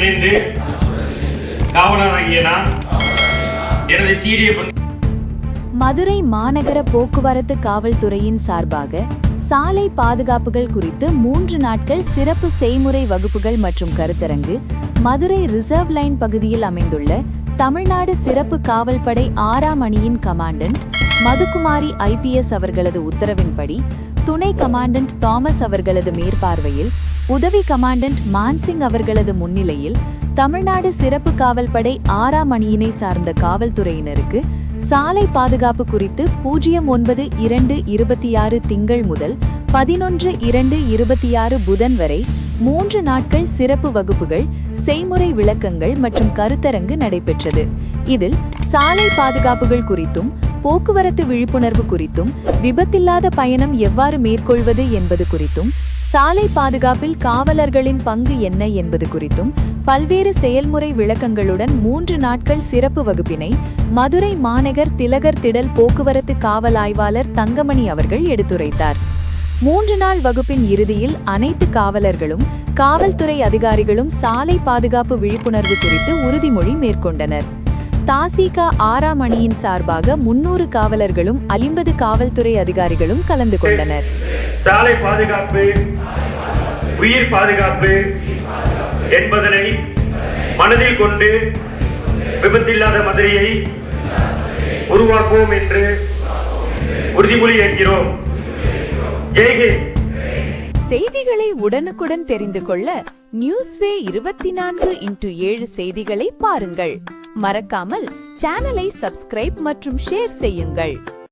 இணைந்து காவலராகிய நான் எனது சீரிய மதுரை மாநகர போக்குவரத்து காவல்துறையின் சார்பாக சாலை பாதுகாப்புகள் குறித்து 3 நாட்கள் சிறப்பு செய்முறை வகுப்புகள் மற்றும் கருத்தரங்கு மதுரை ரிசர்வ் லைன் பகுதியில் அமைந்துள்ள தமிழ்நாடு சிறப்பு காவல்படை 6ஆம் அணியின் கமாண்டன்ட் மதுகுமாரி IPS அவர்களது உத்தரவின்படி துணை கமாண்டன்ட் தாமஸ் அவர்களது மேற்பார்வையில் உதவி கமாண்டன்ட் மான்சிங் அவர்களது முன்னிலையில் தமிழ்நாடு சிறப்பு காவல்படை 6ஆம் அணியினை சார்ந்த காவல்துறையினருக்கு சாலை பாதுகாப்பு குறித்து 09/2/26 திங்கள் முதல் 11/2/26 புதன் வரை 3 நாட்கள் சிறப்பு வகுப்புகள் செய்முறை விளக்கங்கள் மற்றும் கருத்தரங்கு நடைபெற்றது. இதில் சாலை பாதுகாப்புகள் குறித்தும் போக்குவரத்து விழிப்புணர்வு குறித்தும் விபத்தில்லாத பயணம் எவ்வாறு மேற்கொள்வது என்பது குறித்தும் சாலை பாதுகாப்பில் காவலர்களின் பங்கு என்ன என்பது குறித்தும் பல்வேறு செயல்முறை விளக்கங்களுடன் 3 நாட்கள் சிறப்பு வகுப்பினை மதுரை மாநகர் திலகர் திடல் போக்குவரத்து காவல் ஆய்வாளர் தங்கமணி அவர்கள் எடுத்துரைத்தார். 3 நாள் வகுப்பின் இறுதியில் அனைத்து காவலர்களும் காவல்துறை அதிகாரிகளும் சாலை பாதுகாப்பு விழிப்புணர்வு குறித்து உறுதிமொழி மேற்கொண்டனர். தாசிக 6ஆம் அணியின் சார்பாக 300 காவலர்களும் 50 காவல்துறை அதிகாரிகளும் கலந்து கொண்டனர். சாலை பாதுகாப்பு உயிர் பாதுகாப்பு என்பதனை மனதில் கொண்டு விபத்தில்லாத மதுரையை உருவாக்குவோம் என்று உறுதிமொழி ஏற்கிறோம். ஜெய்ஹிந்த். செய்திகளை உடனுக்குடன் தெரிந்து கொள்ள நியூஸ்வே 24x7 செய்திகளை பாருங்கள். மறக்காமல் சேனலை சப்ஸ்கிரைப் மற்றும் ஷேர் செய்யுங்கள்.